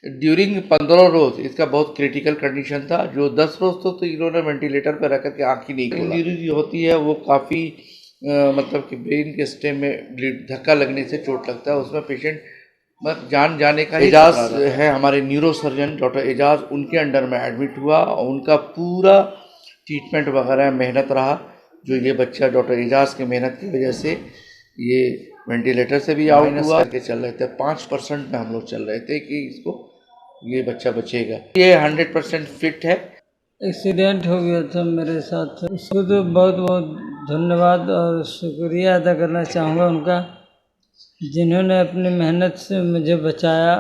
During 15 रोज इसका बहुत critical condition था। जो 10 रोज तो इन्होंने वेंटिलेटर पर रख करके आँख ही नहीं खोला। इंजरी जो होती है वो काफ़ी मतलब कि ब्रेन के स्टेम में धक्का लगने से चोट लगता है, उसमें पेशेंट बस जान जाने का एजाज है हमारे न्यूरो सर्जन डॉक्टर एजाज, उनके अंडर में एडमिट हुआ और उनका पूरा ट्रीटमेंट वगैरह मेहनत रहा। जो ये बच्चा डॉक्टर एजाज की मेहनत की वजह से ये वेंटिलेटर से भी आउट हुआ करके चल रहे थे। 5% में हम लोग चल रहे थे कि इसको ये बच्चा बचेगा। ये 100% फिट है। एक्सीडेंट हो गया था मेरे साथ, उसको तो बहुत बहुत धन्यवाद और शुक्रिया अदा करना चाहूँगा उनका, जिन्होंने अपनी मेहनत से मुझे बचाया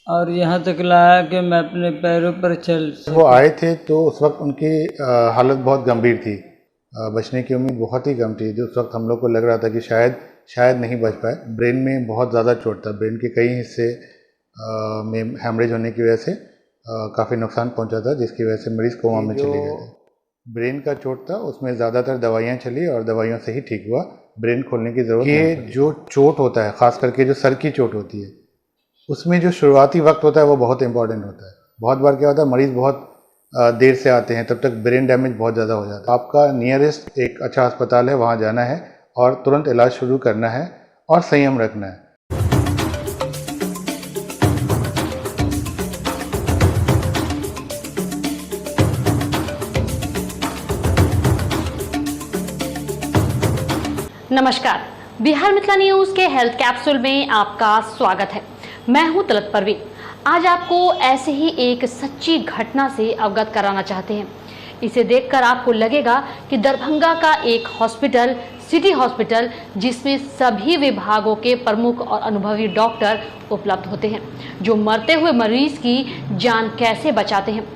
और यहाँ तक लाया कि मैं अपने पैरों पर चल सकूं। वो आए थे तो उस वक्त उनकी हालत बहुत गंभीर थी, बचने की उम्मीद बहुत ही कम थी। जो उस वक्त हम लोग को लग रहा था कि शायद नहीं बच पाए। ब्रेन में बहुत ज़्यादा चोट था, ब्रेन के कई हिस्से में हैमरेज होने की वजह से काफ़ी नुकसान पहुंचा था, जिसकी वजह से मरीज़ कोमा में चले गए थे। ब्रेन का चोट था, उसमें ज़्यादातर दवाइयाँ चली और दवाइयों से ही ठीक हुआ, ब्रेन खोलने की ज़रूरत नहीं पड़ी। जो चोट होता है, ख़ास करके जो सर की चोट होती है, उसमें जो शुरुआती वक्त होता है वो बहुत इंपॉर्टेंट होता है। बहुत बार क्या होता है, मरीज़ बहुत देर से आते हैं, तब तक ब्रेन डैमेज बहुत ज़्यादा हो जाता है। आपका नियरेस्ट एक अच्छा अस्पताल है, वहाँ जाना है और तुरंत इलाज शुरू करना है और संयम रखना है। नमस्कार, बिहार मिथिला न्यूज के हेल्थ कैप्सूल में आपका स्वागत है। मैं हूं तलत परवीन। आज आपको ऐसे ही एक सच्ची घटना से अवगत कराना चाहते हैं। इसे देखकर आपको लगेगा कि दरभंगा का एक हॉस्पिटल, सिटी हॉस्पिटल, जिसमें सभी विभागों के प्रमुख और अनुभवी डॉक्टर उपलब्ध होते हैं, जो मरते हुए मरीज की जान कैसे बचाते हैं।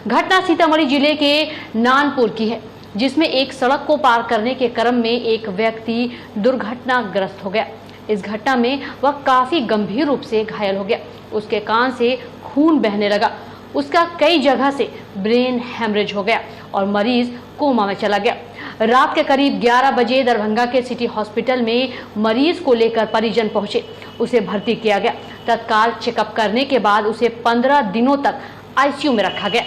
घटना सीतामढ़ी जिले के नानपुर की है, जिसमें एक सड़क को पार करने के क्रम में एक व्यक्ति दुर्घटनाग्रस्त हो गया। इस घटना में वह काफी गंभीर रूप से घायल हो गया। उसके कान से खून बहने लगा, उसका कई जगह से ब्रेन हैमरेज हो गया और मरीज कोमा में चला गया। रात के करीब 11 बजे दरभंगा के सिटी हॉस्पिटल में मरीज को लेकर परिजन पहुंचे। उसे भर्ती किया गया। तत्काल चेकअप करने के बाद उसे 15 दिनों तक आईसीयू में रखा गया,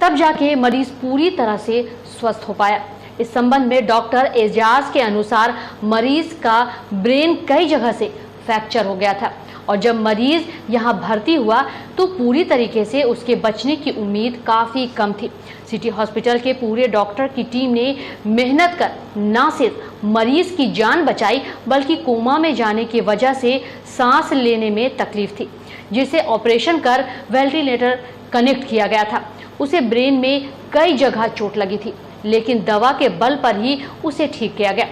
तब जाके मरीज पूरी तरह से स्वस्थ हो पाया। इस संबंध में डॉक्टर एजाज के अनुसार मरीज का ब्रेन कई जगह से फ्रैक्चर हो गया था और जब मरीज यहां भर्ती हुआ तो पूरी तरीके से उसके बचने की उम्मीद काफ़ी कम थी। सिटी हॉस्पिटल के पूरे डॉक्टर की टीम ने मेहनत कर न सिर्फ मरीज की जान बचाई, बल्कि कोमा में जाने की वजह से सांस लेने में तकलीफ थी, जिसे ऑपरेशन कर वेंटिलेटर कनेक्ट किया गया था। उसे ब्रेन में कई जगह चोट लगी थी, लेकिन दवा के बल पर ही उसे ठीक किया गया।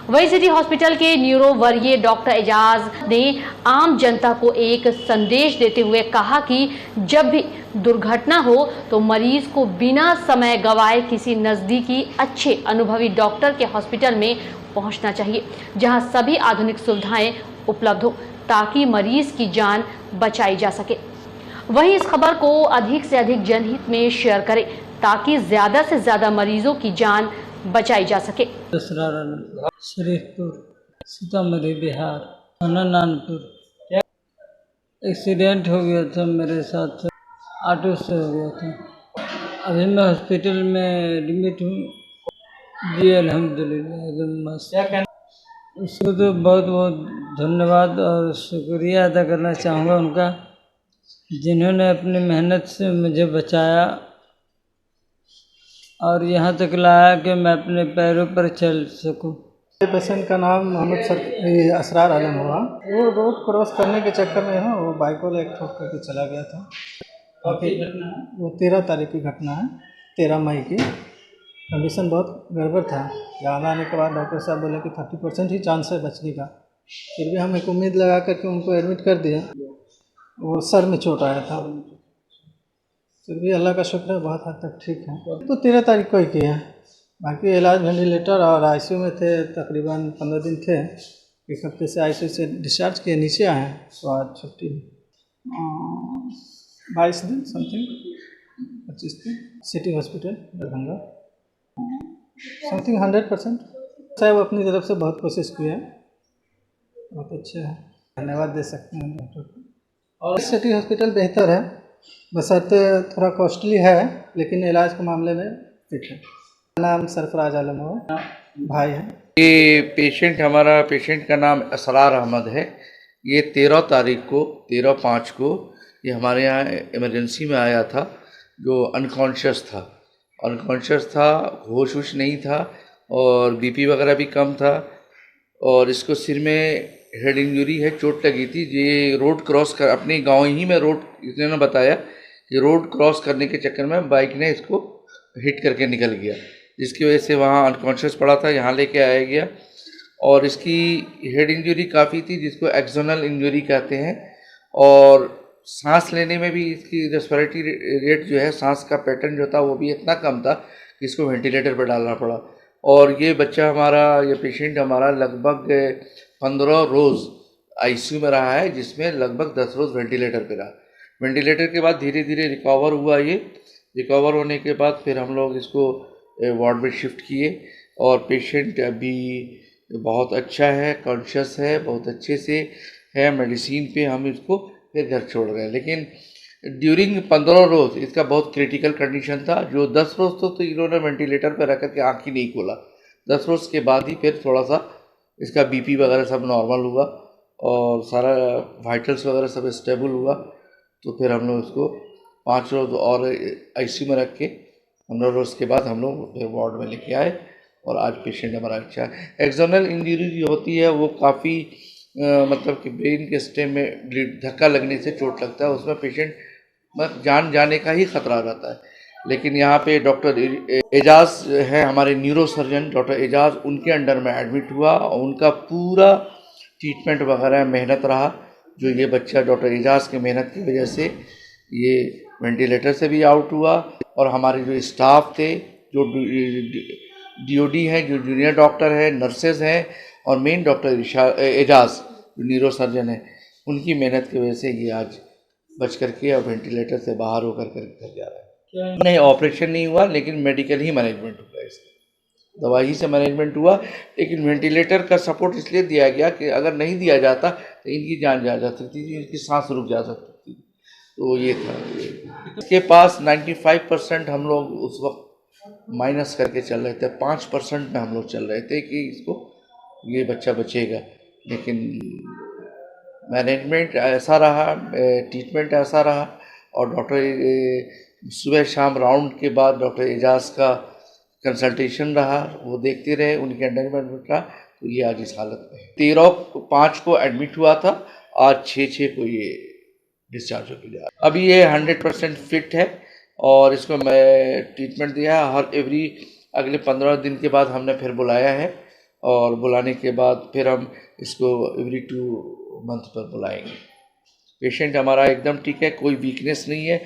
वही सिटी हॉस्पिटल के न्यूरो वरीय डॉक्टर एजाज ने आम जनता को एक संदेश देते हुए कहा कि जब भी दुर्घटना हो तो मरीज को बिना समय गवाए किसी नज़दीकी अच्छे अनुभवी डॉक्टर के हॉस्पिटल में पहुंचना चाहिए, जहां सभी आधुनिक सुविधाएं उपलब्ध हो, ताकि मरीज की जान बचाई जा सके। वहीं इस खबर को अधिक से अधिक जनहित में शेयर करें, ताकि ज्यादा से ज्यादा मरीजों की जान बचाई जा सके। शरीफपुर, सीतामढ़ी, बिहार, नानपुर। एक्सीडेंट हो गया था मेरे साथ, ऑटो से हो गया था। अभी मैं हॉस्पिटल में एडमिट हूँ। जी अल्हम्दुलिल्लाह, एकदम मस्त। उसको तो बहुत बहुत धन्यवाद और शुक्रिया अदा करना चाहूँगा उनका, जिन्होंने अपनी मेहनत से मुझे बचाया और यहाँ तक लाया कि मैं अपने पैरों पर चल सकूं। पेशेंट का नाम मोहम्मद असरार आलम हुआ। वो रोड क्रॉस करने के चक्कर में वो बाइक वाला एक ठोक करके चला गया था। वो 13 तारीख की घटना है, 13 मई की। कंडीशन बहुत गड़बड़ था। यहाँ आने के बाद डॉक्टर साहब बोले कि 30% ही चांस है बचने का। फिर भी हम एक उम्मीद लगा करके उनको एडमिट कर दिया। वो सर में चोट आया था, फिर भी अल्लाह का शुक्र है बहुत हद तक ठीक है। तो 13 तारीख को ही किया। बाकी इलाज वेंटिलेटर और आईसीयू में थे, तकरीबन 15 दिन थे। एक हफ्ते से आईसीयू से डिस्चार्ज किए, नीचे आए हैं तो आज छुट्टी 22 दिन समथिंग, 25 दिन। City hospital Darbhanga something 100%। साहब अपनी तरफ से बहुत कोशिश की है, बहुत अच्छे हैं। धन्यवाद दे सकते हैं डॉक्टर को। और सिटी हॉस्पिटल बेहतर है, बशर्ते थोड़ा कॉस्टली है, लेकिन इलाज के मामले में फिट है। नाम सरफराज आलम है, भाई है। ये पेशेंट का नाम असरार अहमद है। ये 13/5 को ये हमारे यहाँ इमरजेंसी में आया था, जो अनकॉन्शियस था, होश वोश नहीं था और बीपी वगैरह भी कम था और इसको सिर में हेड इंजरी है, चोट लगी थी। ये रोड क्रॉस कर अपने गांव ही में इन्होंने बताया कि रोड क्रॉस करने के चक्कर में बाइक ने इसको हिट करके निकल गया, जिसकी वजह से वहाँ अनकॉन्शियस पड़ा था, यहाँ लेके आया गया और इसकी हेड इंजरी काफ़ी थी, जिसको एक्सोनल इंजरी कहते हैं। और सांस लेने में भी इसकी रेस्पिरेटरी रेट जो है, सांस का पैटर्न जो था वो भी इतना कम था कि इसको वेंटिलेटर पर डालना पड़ा। और ये पेशेंट हमारा लगभग 15 रोज़ आईसीयू में रहा है, जिसमें लगभग 10 रोज़ वेंटिलेटर पे रहा। वेंटिलेटर के बाद धीरे धीरे रिकवर हुआ। ये रिकवर होने के बाद फिर हम लोग इसको वार्ड में शिफ्ट किए और पेशेंट अभी बहुत अच्छा है, कॉन्शियस है, बहुत अच्छे से है। मेडिसिन पे हम इसको फिर घर छोड़ रहे हैं, लेकिन ड्यूरिंग 15 रोज़ इसका बहुत क्रिटिकल कंडीशन था। जो 10 रोज़ तो इन्होंने वेंटिलेटर पर रख करके आँख ही नहीं खोला। 10 रोज़ के बाद ही फिर थोड़ा सा इसका बीपी वगैरह सब नॉर्मल हुआ और सारा वाइटल्स वगैरह सब स्टेबल हुआ। तो फिर हम लोग इसको 5 रोज़ और आईसीयू में रख के 15 रोज़ के बाद हम लोग फिर वार्ड में लेके आए और आज पेशेंट हमारा अच्छा है। एक्सटर्नल इंजरी जो होती है वो काफ़ी मतलब कि ब्रेन के स्टेम में धक्का लगने से चोट लगता है, उसमें पेशेंट जान जाने का ही खतरा रहता है। लेकिन यहाँ पे डॉक्टर एजाज है हमारे न्यूरो सर्जन, डॉक्टर एजाज, उनके अंडर में एडमिट हुआ और उनका पूरा ट्रीटमेंट वगैरह मेहनत रहा। जो ये बच्चा डॉक्टर एजाज की मेहनत की वजह से ये वेंटिलेटर से भी आउट हुआ और हमारे जो स्टाफ थे, जो डीओडी हैं, जो जूनियर डॉक्टर है, नर्सेज हैं और मेन डॉक्टर एजाज जो न्यूरो सर्जन है, उनकी मेहनत की वजह से ये आज बच करके और वेंटिलेटर से बाहर होकर कर घर जा रहा है। नहीं, ऑपरेशन नहीं हुआ, लेकिन मेडिकल ही मैनेजमेंट हुआ, इसका दवाई से मैनेजमेंट हुआ। लेकिन वेंटिलेटर का सपोर्ट इसलिए दिया गया कि अगर नहीं दिया जाता तो इनकी जान जा सकती थी, इनकी सांस रुक जा सकती थी। तो ये था। इसके पास 95% हम लोग उस वक्त माइनस करके चल रहे थे, 5% में हम लोग चल रहे थे कि इसको ये बच्चा बचेगा। लेकिन मैनेजमेंट ऐसा रहा, ट्रीटमेंट ऐसा रहा और डॉक्टर सुबह शाम राउंड के बाद डॉक्टर एजाज का कंसल्टेशन रहा, वो देखते रहे, उनके अंडर रहा, तो ये आज इस हालत में है। 13/5 को एडमिट हुआ था, आज 6/6 को ये डिस्चार्ज हो गया। अभी ये 100% फिट है और इसको मैं ट्रीटमेंट दिया है। अगले 15 दिन के बाद हमने फिर बुलाया है और बुलाने के बाद फिर हम इसको एवरी 2 मंथ पर बुलाएंगे। पेशेंट हमारा एकदम ठीक है, कोई वीकनेस नहीं है,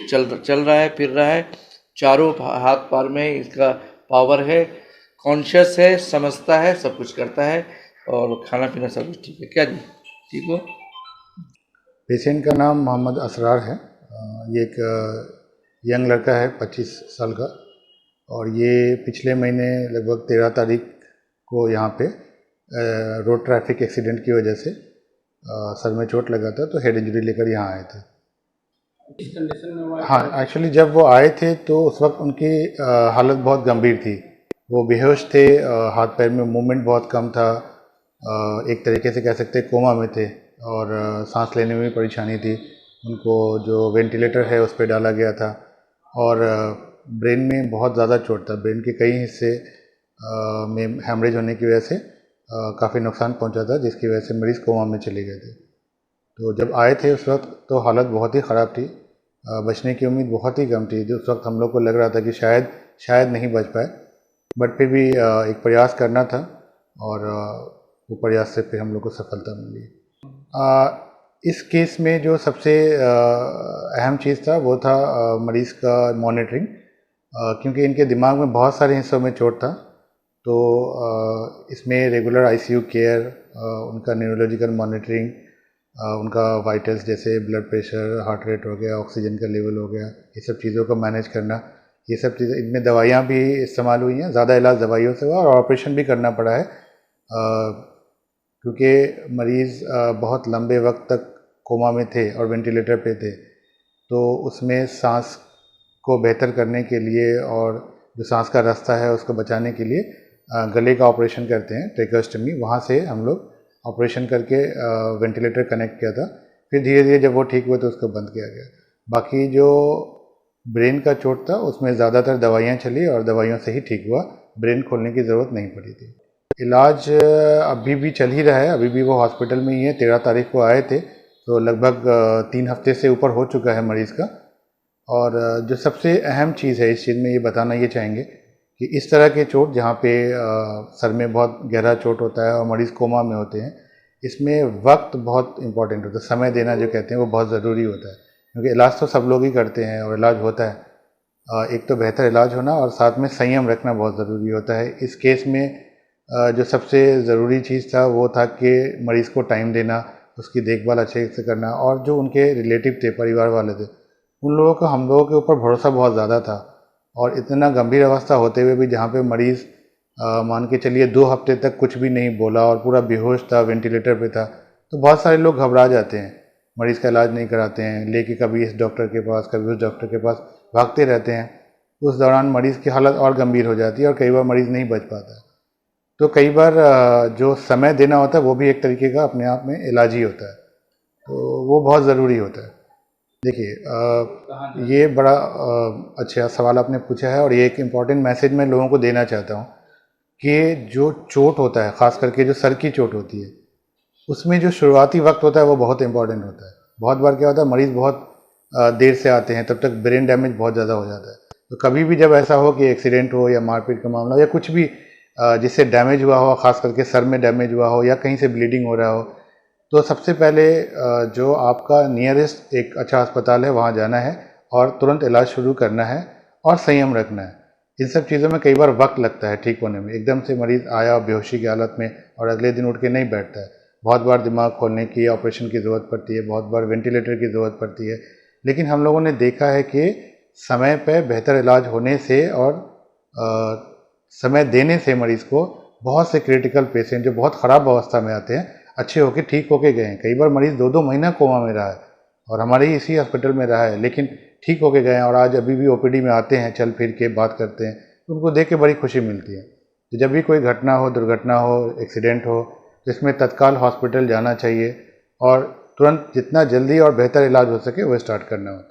चल रहा है, फिर रहा है, चारों हाथ पैर में इसका पावर है, कॉन्शियस है, समझता है, सब कुछ करता है और खाना पीना सब कुछ ठीक है। क्या जी, ठीक हो? पेशेंट का नाम मोहम्मद असरार है। ये एक यंग लड़का है, 25 साल का, और ये पिछले महीने लगभग 13 तारीख को यहाँ पे रोड ट्रैफिक एक्सीडेंट की वजह से सर में चोट लगा था, तो हेड इंजरी लेकर यहाँ आए थे। इस कंडीशन में हुआ? हाँ, एक्चुअली जब वो आए थे तो उस वक्त उनकी हालत बहुत गंभीर थी। वो बेहोश थे, हाथ पैर में मूवमेंट बहुत कम था, एक तरीके से कह सकते हैं कोमा में थे और सांस लेने में भी परेशानी थी। उनको जो वेंटिलेटर है उस पर डाला गया था और ब्रेन में बहुत ज़्यादा चोट था। ब्रेन के कई हिस्से में हैमरेज होने की वजह से काफ़ी नुकसान पहुंचा था, जिसकी वजह से मरीज़ कोमा में चले गए थे। तो जब आए थे उस वक्त तो हालत बहुत ही ख़राब थी, बचने की उम्मीद बहुत ही कम थी। जो उस वक्त हम लोग को लग रहा था कि शायद नहीं बच पाए, बट फिर भी एक प्रयास करना था और वो प्रयास से फिर हम लोग को सफलता मिली। इस केस में जो सबसे अहम चीज़ था वो था मरीज़ का मॉनिटरिंग, क्योंकि इनके दिमाग में बहुत सारे हिस्सों में चोट था। तो इसमें रेगुलर आईसीयू केयर, उनका न्यूरोलॉजिकल मॉनिटरिंग, उनका वाइटल्स जैसे ब्लड प्रेशर, हार्ट रेट हो गया, ऑक्सीजन का लेवल हो गया, ये सब चीज़ों को मैनेज करना, ये सब चीज़ें। इनमें दवाइयाँ भी इस्तेमाल हुई हैं, ज़्यादा इलाज दवाइयों से हुआ और ऑपरेशन भी करना पड़ा है, क्योंकि मरीज़ बहुत लंबे वक्त तक कोमा में थे और वेंटिलेटर पे थे, तो उसमें सांस को बेहतर करने के लिए और जो सांस का रास्ता है उसको बचाने के लिए गले का ऑपरेशन करते हैं, ट्रेकोस्टमी। वहाँ से हम लोग ऑपरेशन करके वेंटिलेटर कनेक्ट किया था। फिर धीरे धीरे जब वो ठीक हुआ तो उसको बंद किया गया। बाकी जो ब्रेन का चोट था उसमें ज़्यादातर दवाइयाँ चली और दवाइयों से ही ठीक हुआ, ब्रेन खोलने की ज़रूरत नहीं पड़ी थी। इलाज अभी भी चल ही रहा है, अभी भी वो हॉस्पिटल में ही है। 13 तारीख को आए थे, तो लगभग 3 हफ्ते से ऊपर हो चुका है मरीज़ का। और जो सबसे अहम चीज़ है इस चीज़ में ये बताना ये चाहेंगे कि इस तरह के चोट जहाँ पे सर में बहुत गहरा चोट होता है और मरीज़ कोमा में होते हैं, इसमें वक्त बहुत इम्पॉर्टेंट होता है। समय देना जो कहते हैं वो बहुत ज़रूरी होता है, क्योंकि इलाज तो सब लोग ही करते हैं और इलाज होता है। एक तो बेहतर इलाज होना और साथ में संयम रखना बहुत ज़रूरी होता है। इस केस में जो सबसे ज़रूरी चीज़ था वो था कि मरीज़ को टाइम देना, उसकी देखभाल अच्छे से करना, और जो उनके रिलेटिव थे, परिवार वाले थे, उन लोगों का हम लोगों के ऊपर भरोसा बहुत ज़्यादा था। और इतना गंभीर अवस्था होते हुए भी जहाँ पे मरीज़ मान के चलिए 2 हफ्ते तक कुछ भी नहीं बोला और पूरा बेहोश था, वेंटिलेटर पे था, तो बहुत सारे लोग घबरा जाते हैं, मरीज़ का इलाज नहीं कराते हैं, लेके कभी इस डॉक्टर के पास कभी उस डॉक्टर के पास भागते रहते हैं। उस दौरान मरीज़ की हालत और गंभीर हो जाती है और कई बार मरीज़ नहीं बच पाता है। तो कई बार जो समय देना होता है वो भी एक तरीके का अपने आप में इलाज ही होता है, तो वो बहुत ज़रूरी होता है। देखिए, ये बड़ा अच्छा सवाल आपने पूछा है और ये एक इम्पॉर्टेंट मैसेज मैं लोगों को देना चाहता हूँ कि जो चोट होता है, ख़ास करके जो सर की चोट होती है, उसमें जो शुरुआती वक्त होता है वो बहुत इम्पॉर्टेंट होता है। बहुत बार क्या होता है, मरीज़ बहुत देर से आते हैं, तब तक ब्रेन डैमेज बहुत ज़्यादा हो जाता है। तो कभी भी जब ऐसा हो कि एक्सीडेंट हो या मारपीट का मामला हो या कुछ भी जिससे डैमेज हुआ हो, ख़ास करके सर में डैमेज हुआ हो या कहीं से ब्लीडिंग हो रहा हो, तो सबसे पहले जो आपका नियरेस्ट एक अच्छा अस्पताल है वहाँ जाना है और तुरंत इलाज शुरू करना है और संयम रखना है। इन सब चीज़ों में कई बार वक्त लगता है ठीक होने में। एकदम से मरीज़ आया बेहोशी की हालत में और अगले दिन उठ के नहीं बैठता है। बहुत बार दिमाग खोलने की ऑपरेशन की ज़रूरत पड़ती है, बहुत बार वेंटिलेटर की ज़रूरत पड़ती है। लेकिन हम लोगों ने देखा है कि समय पे बेहतर इलाज होने से और समय देने से मरीज़ को बहुत से क्रिटिकल पेशेंट जो बहुत ख़राब अवस्था में आते हैं, अच्छे होके ठीक होके गए हैं। कई बार मरीज़ 2-2 महीना कोमा में रहा है और हमारे ही इसी हॉस्पिटल में रहा है, लेकिन ठीक होके गए हैं और आज अभी भी ओपीडी में आते हैं, चल फिर के बात करते हैं, तो उनको देख के बड़ी खुशी मिलती है। तो जब भी कोई घटना हो, दुर्घटना हो, एक्सीडेंट हो, तो इसमें तत्काल हॉस्पिटल जाना चाहिए और तुरंत जितना जल्दी और बेहतर इलाज हो सके वो स्टार्ट करना होता है।